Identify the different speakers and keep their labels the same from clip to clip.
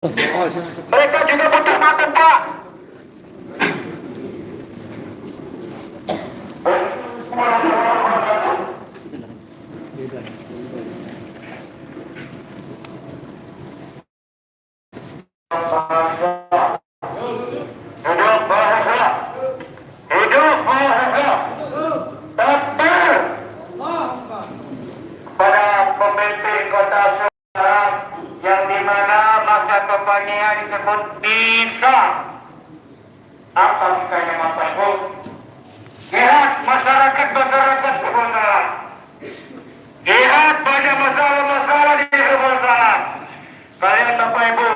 Speaker 1: Mereka juga butuh makan, Pak. Hidup bahasa, hidup bahasa, takbir pada pemimpin kota Semarang yang dimana masa kampanye disebut bisa. Apa misalnya Bapak Ibu? Lihat masyarakat Semarang. Lihat banyak masalah-masalah di Semarang. Kalian Bapak Ibu,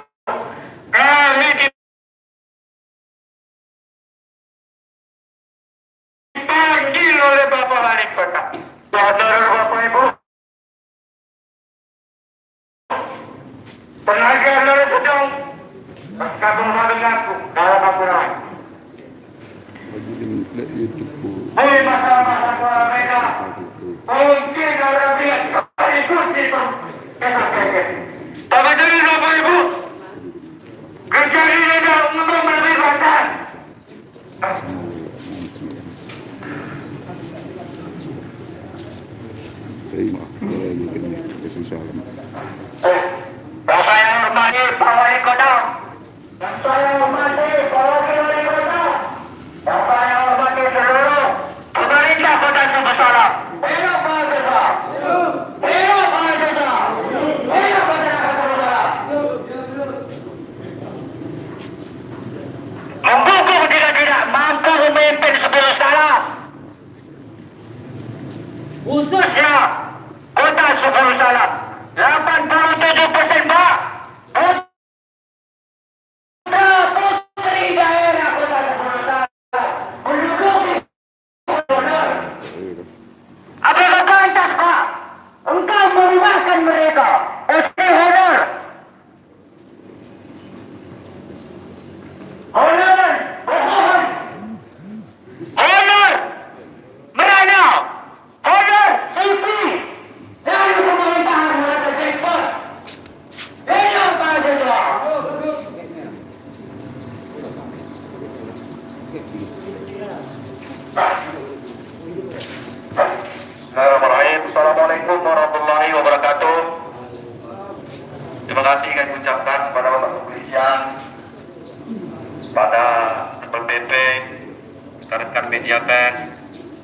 Speaker 1: kami dipanggil oleh Bapak Wali Kota. Saudara Bapak Ibu, tenaga anda sedang bergabung denganku dalam aturan. Hei masalah-masalah mereka, mungkin orang lihat ikut itu. Tapi jadi Bapak Ibu, kerja ini memang lebih batas.
Speaker 2: Terima kesusahan.
Speaker 1: Saya hormati Pak Wali Kota. Saya hormati Pak Wali Kota. Saya hormati seluruh pemerintah Kota Sumbersala. Hidup mahasiswa. Hidup mahasiswa. Hidup masyarakat Sumbersala. Mendukung tidak mampu memimpin Sumbersala. Khususnya Kota Sumbersala. 87% Pak. Putra-putri daerah Kota Sumbersala menduduki gubernur. Apakah pantas Pak engkau merumahkan mereka? Pasti honor. Honor, bohong. Honor, merana. Honor, suci. Lalu pemerintahan merasa jackpot. Hidup mahasiswa. Bismillahirrahmanirrahim. Assalamualaikum warahmatullahi wabarakatuh. Terima kasih kami ucapkan kepada Bapak Kepolisian, pada Satpol PP, rekan-rekan media pers,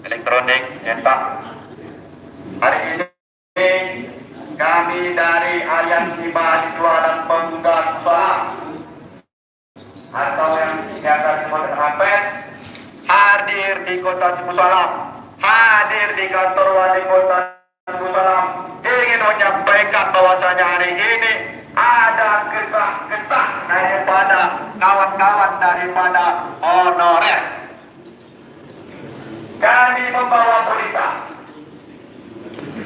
Speaker 1: elektronik, cetak. Hari ini kami dari Aliansi Mahasiswa dan Pemuda Semarang atau yang biasa disebut APES hadir di Kota Sumbersala, hadir di kantor Wali Kota Sumbersala, ingin menyampaikan bahwasanya hari ini ada kesah-kesah daripada kawan-kawan daripada honorer. Kami membawa berita.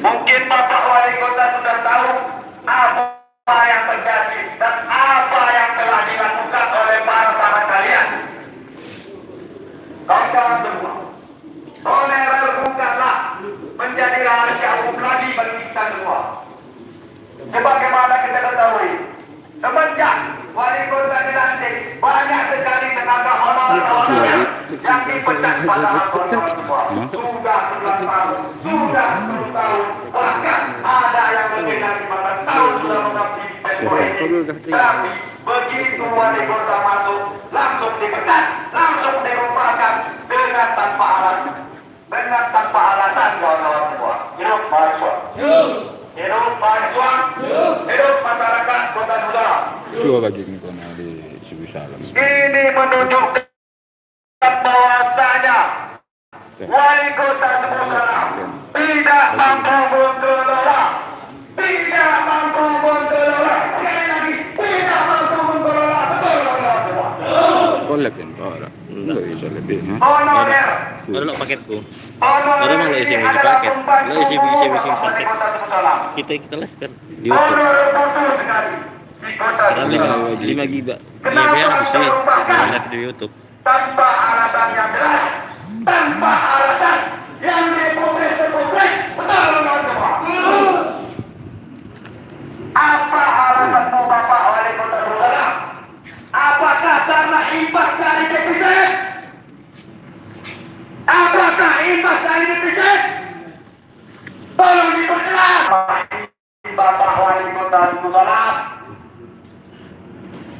Speaker 1: Mungkin Bapak Wali Kota sudah tahu apa yang terjadi dan apa yang telah dilakukan oleh para kalian. Kawan-kawan semua, honorer bukanlah menjadi rahasia umum lagi bagi kita semua. Sebagaimana kita ketahui, semenjak Wali Kota dilantik, banyak sekali tenaga honorer yang dipecat pada honorer semua. Sudah 11 tahun, sudah 10 tahun, bahkan ada yang lebih dari 15 tahun sudah mengabdi politik. Tapi begitu Wali Kota masuk, langsung dipecat, langsung dirupakan dengan tanpa alasan. Dengan tanpa alasan, kawan-kawan semua. Hidup mahasiswa. Hidup mahasiswa. Hidup masyarakat Kota Sumbersala.
Speaker 2: Coba bagi ini di Sumbersala.
Speaker 1: Ini menunjukkan bahwasanya Wali Kota Sumbersala tidak mampu mengelola, tidak mampu mengelola. Sekali lagi, tidak mampu mengelola.
Speaker 2: Kolek kan para. Enggak bisa lebih.
Speaker 1: Honorer.
Speaker 3: Ada paketku.
Speaker 1: Honorer
Speaker 3: Ada mah lo isi
Speaker 1: adalah
Speaker 3: paket.
Speaker 1: pembantu
Speaker 3: Lo isi
Speaker 1: Wali
Speaker 3: paket.
Speaker 1: Kota Sumbersala.
Speaker 3: Kita live kan di YouTube.
Speaker 1: Honorer butuh sekali di Kota Sumbersala.
Speaker 3: Karena 5 giga. Iya habis sih. Live di YouTube.
Speaker 1: Tanpa alasan yang jelas, tanpa alasan yang republik, betul semua. Apa alasanmu Bapak Wali Kota Sumbersala?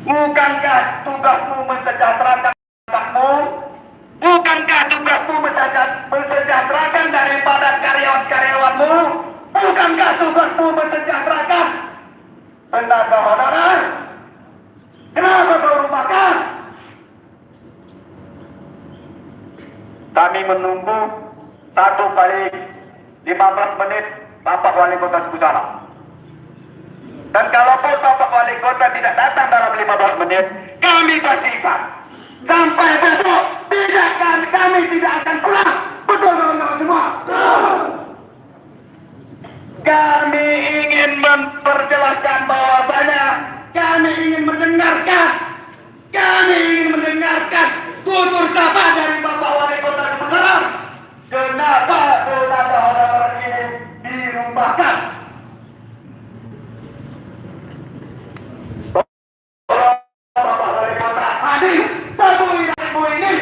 Speaker 1: Bukankah tugasmu mensejahterakan rakyatmu? Bukankah tugasmu mensejahterakan daripada karyawan-karyawanmu? Bukankah tugasmu mensejahterakan tenaga honorer? Kenapa kau lupakan? Kami menunggu 1 kali 15 menit Bapak Wali Kota Sibusana. Dan kalaupun Bapak Wali Kota tidak datang dalam 15 menit, kami pastikan sampai besok kami tidak akan pulang. Betul kawan-kawan semua. Kami ingin memperjelaskan bahwasanya kami ingin mendengarkan tutur sapa dari Bapak Wali Kota Sibusana. Kenapa tenaga honorer ini dirumahkan? Bapak Wali Kota hadir temui ibu ini.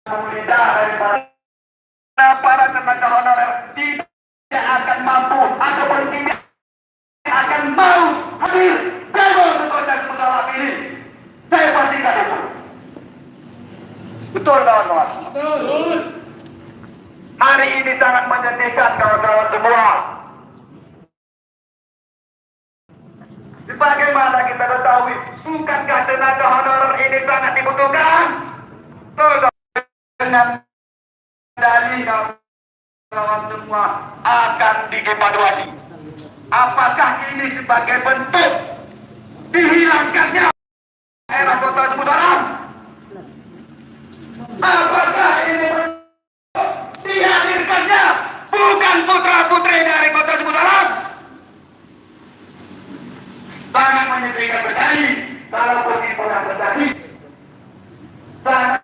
Speaker 1: Pemerintah daripada para tenaga honorer tidak akan mampu ataupun tidak akan mau hadir di Kota Sibusana ini. Saya pastikan itu. Betul kawan-kawan. Betul. Hari ini sangat menyedihkan kawan-kawan semua. Sebagaimana kita ketahui, bukankah tenaga honorer ini sangat dibutuhkan? Dengan dalih kawan-kawan semua akan dievaluasi. Apakah ini sebagai bentuk dihilangkannya era Kota Sibusana? Apakah ini dihadirkannya bukan putra-putri dari Kota Sibusana? Sangat menyedihkan sekali kalau begitu yang terjadi. Sangat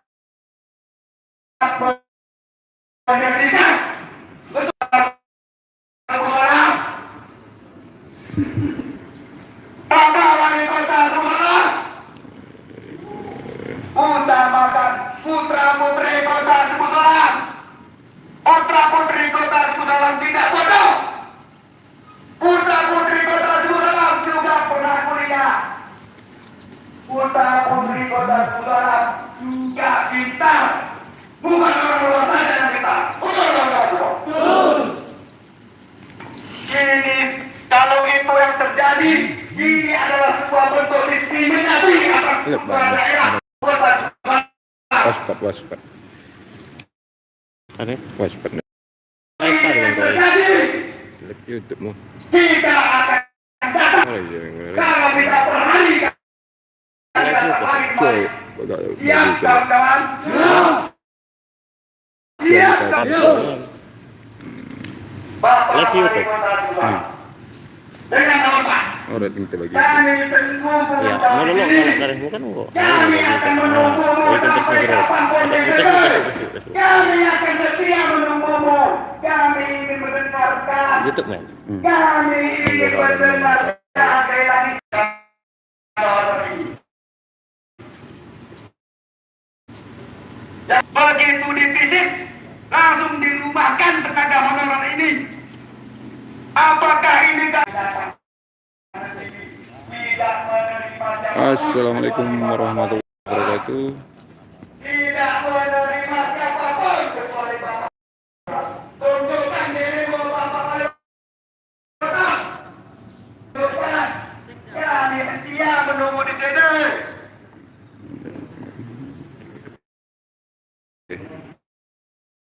Speaker 1: menyedihkan untuk Sibusana. Bapak Wali Kota Sibusana utamakan putra-putri Kota Sibusana. Putra-putri Kota Sibusana tidak bodoh. Putra-putri Kota Sibusana juga pernah kuliah. Putra-putri Kota Sibusana juga pintar. Bukan orang luar saja yang pintar. Betul, betul. Ini kalau itu yang terjadi, ini adalah sebuah bentuk diskriminasi atas daerah Kota Sibusana.
Speaker 2: Waspat.
Speaker 3: Ada?
Speaker 2: Waspat.
Speaker 1: Terjadi.
Speaker 2: Lihat YouTube mo.
Speaker 1: Tidak akan datang. Kalau bisa berhari. Siap kawan-kawan. Siap kawan-kawan. Bapak
Speaker 3: Lihat YouTube.
Speaker 1: Wali Kota Sibusana. Dengan hormat.
Speaker 2: Orang kita bagi.
Speaker 1: Kami menunggu
Speaker 3: Ya, nolong dari bukan kok.
Speaker 1: Kami akan menunggumu sampai kapanpun besok. Kami akan setia menunggumu. Kami ingin mendengarkan.
Speaker 3: YouTube men.
Speaker 1: Kami ingin mendengarkan sekali lagi. Dan begitu dipisik, langsung dirumahkan tenaga honorer ini. Apakah ini tidak menerima siapapun?
Speaker 2: Assalamualaikum warahmatullahi wabarakatuh.
Speaker 1: Tidak menerima siapapun kecuali Bapak. Tunjukkan dirimu Bapak Wali Kota. Tunjukkan. Kami setia menunggu di sini.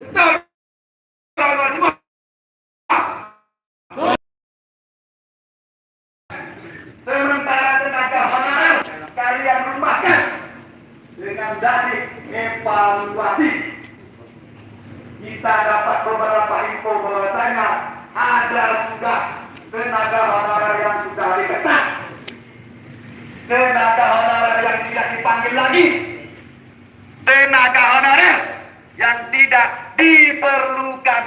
Speaker 1: Betul. Kawan-kawan semua. Sementara tenaga honorer kalian rumahkan dengan dalih evaluasi. Kita dapat beberapa info bahwasanya ada sudah tenaga honorer yang sudah dipecat, tenaga honorer yang tidak dipanggil lagi, tenaga honorer yang tidak diperlukan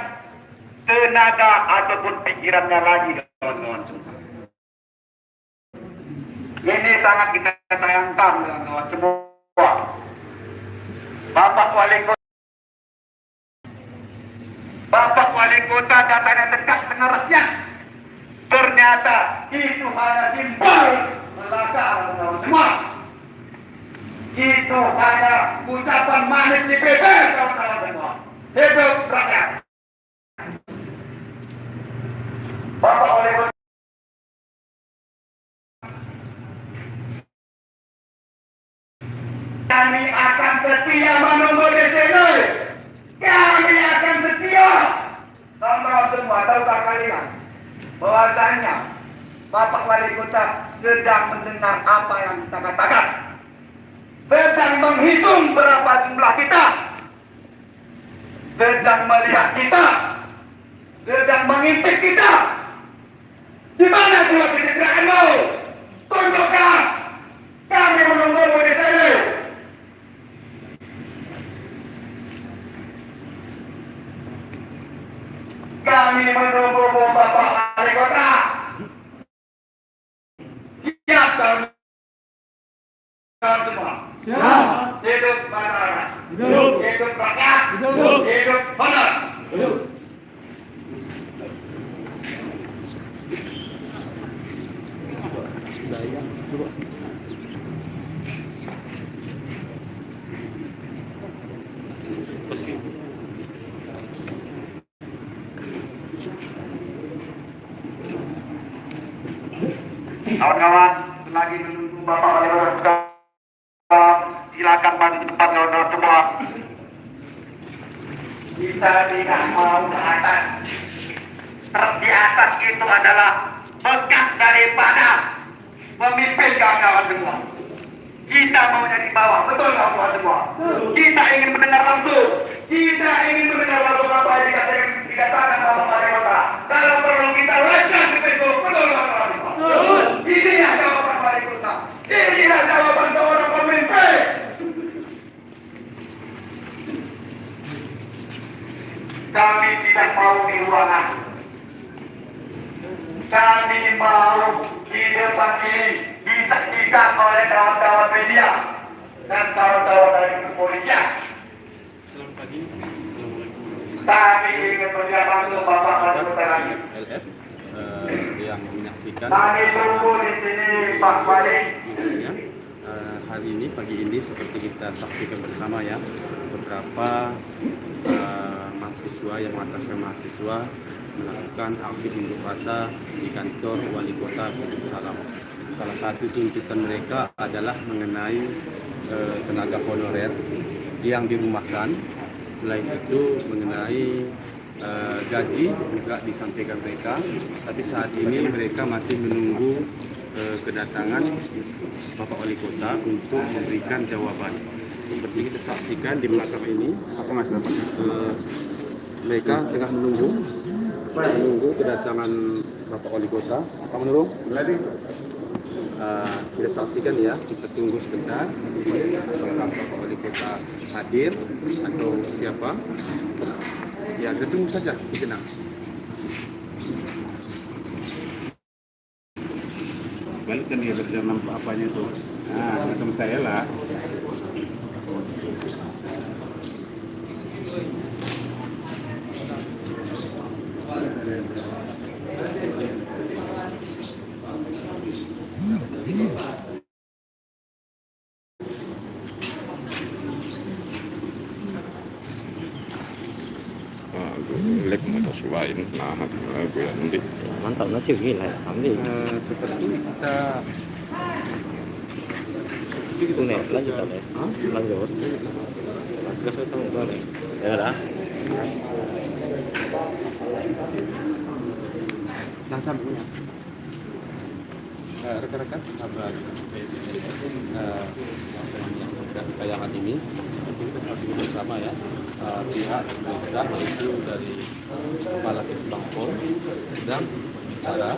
Speaker 1: tenaga ataupun pikirannya lagi, kawan-kawan semua. Ini sangat kita sayangkan, kawan-kawan semua. Bapak Wali Kota datanya dekat dengan rakyat. hanya simbol belaka kawan semua. Itu hanya ucapan manis di bibir kawan-kawan semua. Hidup rakyat. Bapak oleh kami akan setia menunggu di sini. Kami akan setia. Kawan-kawan semua, tahukah kalian bahwasanya Bapak Wali Kota sedang mendengar apa yang kita katakan, sedang menghitung berapa jumlah kita, sedang melihat kita, sedang mengintip kita. Di mana juga kita tidak akan mau. Tunjukkan. Kami menunggu di sini. Kami menunggu Bapak Wali Kota. Siap kawan semua.
Speaker 4: Siap.
Speaker 1: Hidup masyarakat.
Speaker 4: Hidup.
Speaker 1: Hidup rakyat.
Speaker 4: Hidup.
Speaker 1: Hidup honor.
Speaker 4: Hidup.
Speaker 1: Kawan-kawan, selagi menunggu Bapak Wali Kota, silakan maju cepat kawan-kawan semua. Kita tidak mau ke atas. Di atas itu adalah bekas daripada pemimpin kawan-kawan semua. Kita maunya di bawah, betul kawan-kawan semua. Kita ingin mendengar langsung. Kita ingin mendengar langsung apa yang dikatakan Bapak Wali Kota. Kalau perlu kita lanjutkan di Facebook, betul kawan-kawan semua. Inilah jawaban Wali Kota. Inilah jawaban seorang pemimpin. Kami tidak mau di ruangan. Kami mau di depan ini disaksikan oleh kawan-kawan media dan kawan-kawan dari kepolisian. Kami ingin melihat langsung Bapak Wali Kota lagi.
Speaker 3: LF yang menyaksikan
Speaker 1: Kami tunggu di sini Pak Wali.
Speaker 3: isinya. Hari ini pagi ini seperti kita saksikan bersama ya, beberapa mahasiswa yang mengataskan mahasiswa melakukan aksi unjuk rasa di kantor Wali Kota Salam. Salah satu tuntutan mereka adalah mengenai tenaga honorer yang dirumahkan. Selain itu mengenai gaji juga disampaikan mereka, tapi saat ini mereka masih menunggu kedatangan Bapak Wali Kota untuk memberikan jawaban. Seperti kita saksikan di belakang ini, mereka tengah menunggu kedatangan Bapak Wali Kota. Apa menurut? Kita saksikan ya, kita tunggu sebentar apakah Bapak Wali Kota hadir atau siapa. Ya, kita tunggu saja, tenang.
Speaker 4: Balik kan dia berjalan apanya itu. Nah, macam saya lah.
Speaker 2: Lek motor suwain nah gue nanti
Speaker 3: Mantap nasi gila, ambil.
Speaker 4: Seperti kita
Speaker 3: Itu nih, lanjut nih. Lanjut. Kesulitan itu nih. Ya dah.
Speaker 4: langsung punya. Rekan-rekan sahabat
Speaker 3: Tayangan ini kita saksikan bersama ya, pihak pemerintah yaitu dari Kepala Kesbangpol sedang bicara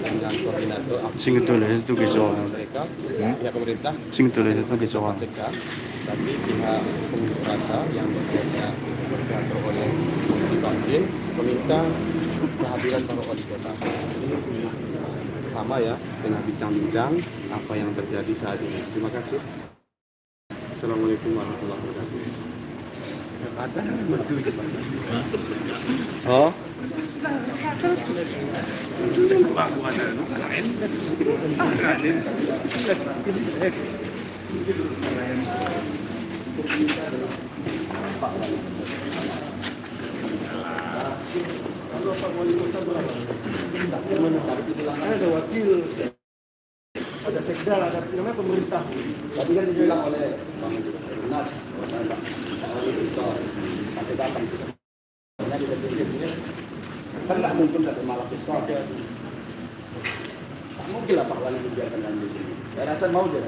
Speaker 3: dengan koordinator aksi
Speaker 4: itu
Speaker 3: mereka, pihak pemerintah KPK, tapi pihak pengunjuk rasa yang berkantor oleh Polisi Bangkit meminta kehadiran Bapak Wali Kota. Ini sama ya, tengah bincang-bincang apa yang terjadi saat ini. Terima kasih. Assalamualaikum warahmatullahi wabarakatuh. Ada merdu itu Pak.
Speaker 5: Oh,
Speaker 3: Ada wakil, ada sekda, ada namanya pemerintah.
Speaker 5: tadi kan dibilang oleh Bang Nas, sampai datang. Kan nggak mungkin dari malam besok. Tak mungkin lah Pak Wali dibiarkan dalam di sini. Saya rasa mau dia.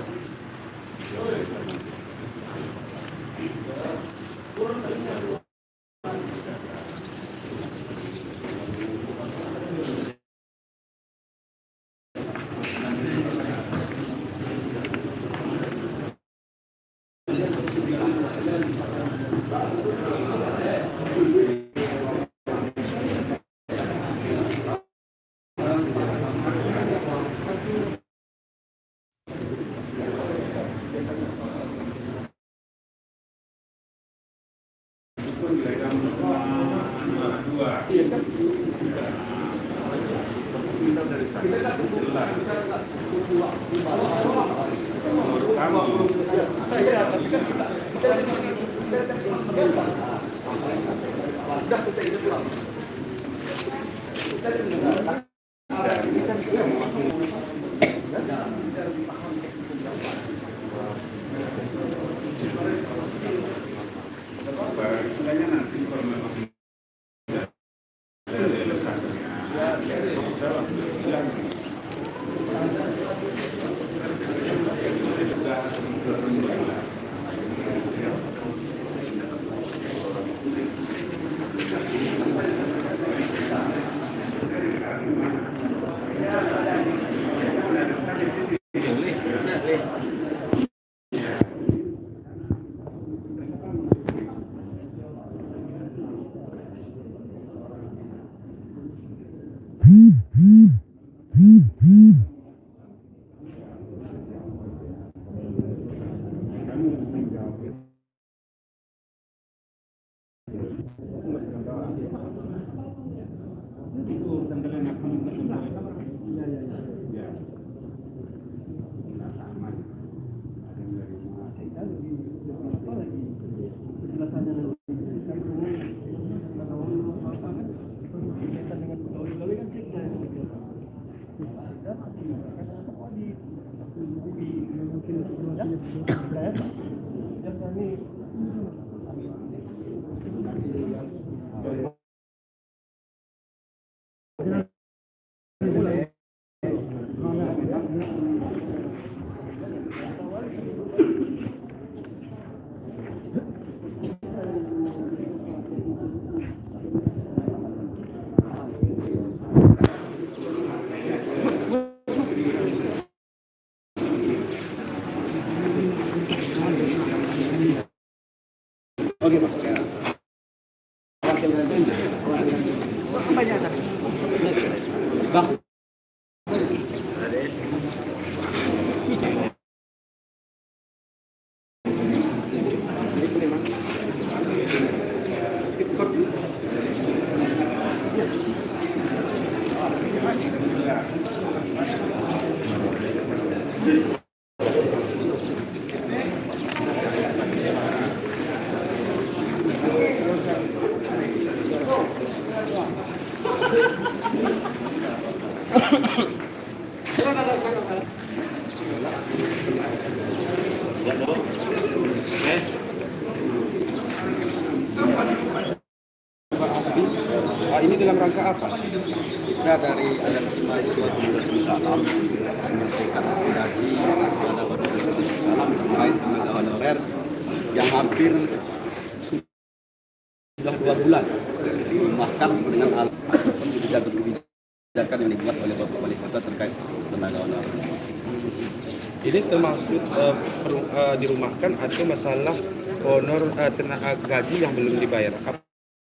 Speaker 5: Oke Pak. Bang. Ini dalam rangka apa? Kita dari aliansi mahasiswa Universitas Salam menyampaikan aspirasi kepada Universitas Salam terkait tenaga honorer yang hampir sudah 2 bulan dirumahkan dengan ataupun kebijakan yang dibuat oleh Bapak Wali Kota terkait tenaga honorer.
Speaker 3: Ini termasuk dirumahkan atau masalah honor tenaga gaji yang belum dibayar?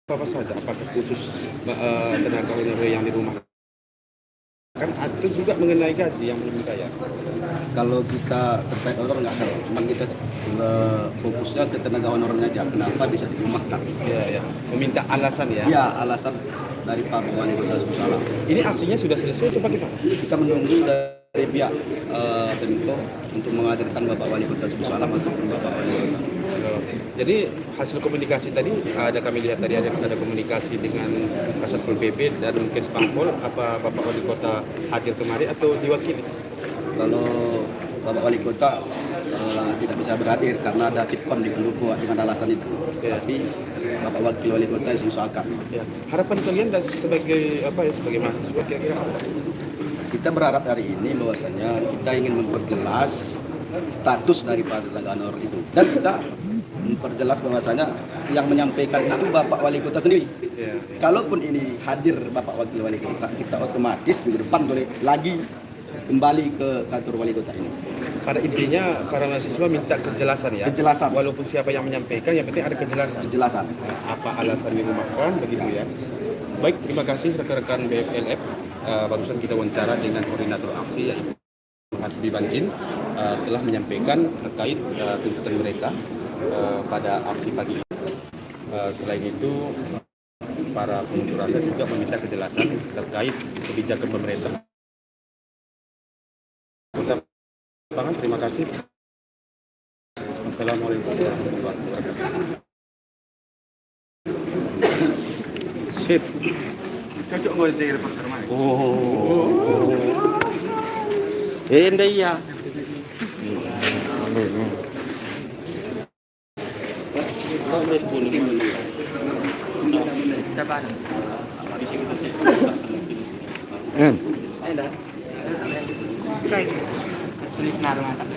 Speaker 3: Apa saja? Apakah khusus tenaga honorer yang dirumahkan? kan atur juga mengenai gaji yang belum dibayar.
Speaker 5: Kalau kita terkait honor nggak ada, cuma kita fokusnya ke tenaga honornya aja. Kenapa bisa dirumahkan?
Speaker 3: Ya, ya. Meminta alasan ya.
Speaker 5: Ya, alasan dari Pak Wali Kota Salam.
Speaker 3: Ini aksinya sudah selesai atau bagaimana?
Speaker 5: Kita menunggu dari pihak Pemko untuk menghadirkan Bapak Wali Kota Salam ataupun Bapak Wali Kota.
Speaker 3: Jadi hasil komunikasi tadi kami lihat tadi ada komunikasi dengan Kasatpol PP dan Kesbangpol. Apa Bapak Wali Kota hadir kemari atau diwakili?
Speaker 5: Kalau Bapak Wali Kota tidak bisa berhadir karena ada Fitcon di Pendopo dengan alasan itu.
Speaker 3: Ya.
Speaker 5: Tapi Bapak Wakil Wali Kota diusahakan.
Speaker 3: Ya. Harapan kalian dan sebagai sebagai mahasiswa kira-kira apa?
Speaker 5: Kita berharap hari ini bahwasanya kita ingin memperjelas status daripada tenaga honor itu, dan kita memperjelas bahwasanya yang menyampaikan itu Bapak Wali Kota sendiri.
Speaker 3: Ya.
Speaker 5: Kalaupun ini hadir Bapak Wakil Wali Kota, kita otomatis minggu depan boleh lagi kembali ke kantor Wali Kota ini.
Speaker 3: Pada intinya para mahasiswa minta kejelasan ya.
Speaker 5: Kejelasan.
Speaker 3: Walaupun siapa yang menyampaikan, yang penting ada kejelasan.
Speaker 5: Kejelasan.
Speaker 3: Apa alasan dirumahkan begitu ya. Baik, terima kasih rekan-rekan BFLF. Barusan kita wawancara dengan koordinator aksi yaitu Hasbi Banjin telah menyampaikan terkait tuntutan mereka pada aksi pagi ini. Selain itu, para pengunjuk rasa juga meminta kejelasan terkait kebijakan pemerintah. Terima kasih. Assalamualaikum warahmatullahi wabarakatuh. Sip.
Speaker 4: Cocok nggak jadi reporter mana?
Speaker 3: Hindi ya.
Speaker 2: Yan.
Speaker 6: Tulis na rumah tak.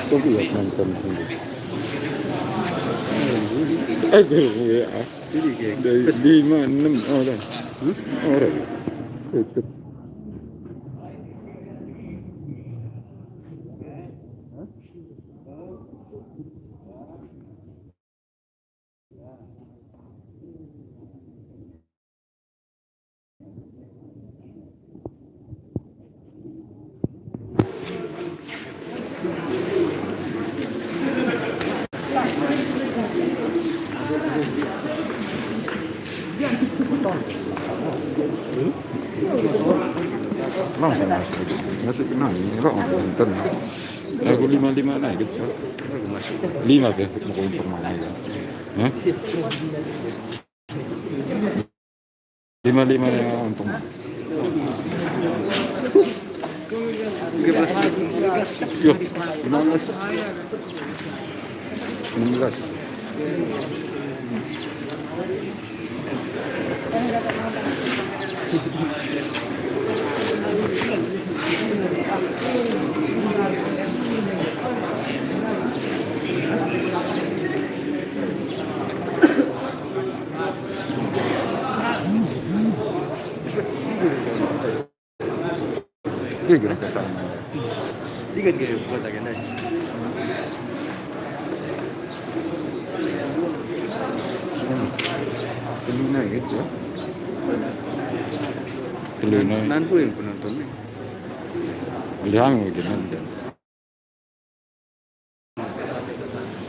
Speaker 2: Tunggu ya nonton dulu. Aduh ya. Dari 5-6 orang. Orang. Tutup. Langsung masuk ke nang ini kok nonton. Aku 5 naik kecil. 5 ke mau informasi aja. Hah? 5 yang untung. 16. Yo, 16. Dia gerak ke sana.
Speaker 5: Tiga kota kan aja.
Speaker 2: Telu naik aja. Telu naik.
Speaker 5: Nanti yang penontonnya.
Speaker 2: Lihat mungkin kan.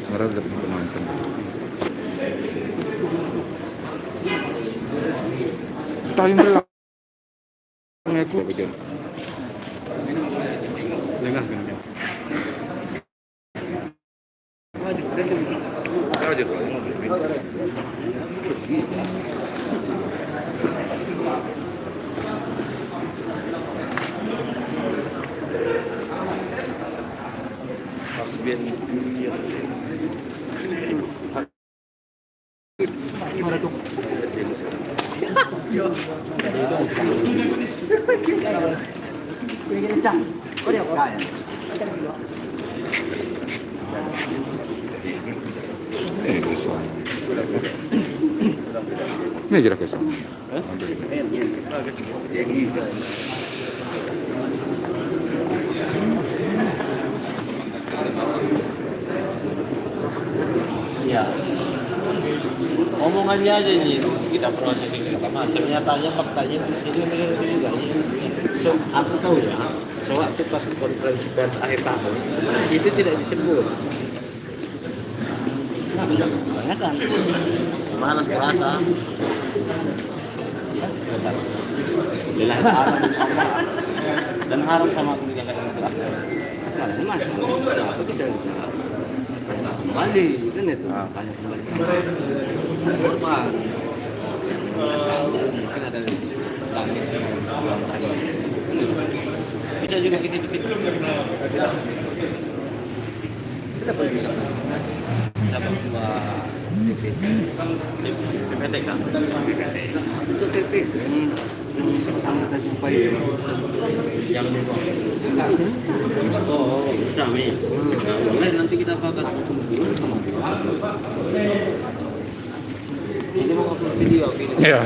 Speaker 2: Mereka dari penonton. Tayang belakang aku begitu.
Speaker 5: Lengah kan.
Speaker 2: Kesana. Ini kira kesana.
Speaker 7: Iya. Omongannya aja ini kita proses ini macam nyatanya faktanya itu juga. So, aku tahu ya. Sewaktu pas konferensi pers akhir tahun itu tidak disebut. Nah, bisa kebanyakan. Malas berasa. Lillahi ta'ala dan haram sama aku juga kayak gitu.
Speaker 6: Masalahnya masalah apa bisa kita kembali kan itu tanya kembali sama korban mungkin ada tangis yang tadi
Speaker 7: Bisa juga kita
Speaker 6: dapat bisa dapat dua
Speaker 7: PPT kan?
Speaker 6: itu TP itu yang pertama kita jumpai
Speaker 7: Yang di Oh, kami. Boleh nanti kita pakai. Ini mau upload video gini.
Speaker 2: Iya.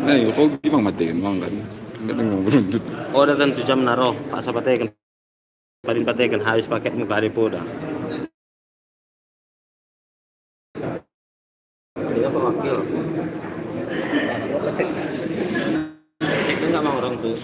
Speaker 2: Nah, kok gimana matiin mau kan? Enggak ada ngobrol.
Speaker 7: Oh, udah tentu jam naruh. Pak Sapatekan. Padin patekan habis paket muka hari poda. Dia apa wakil? Sektor nggak mau orang tuh.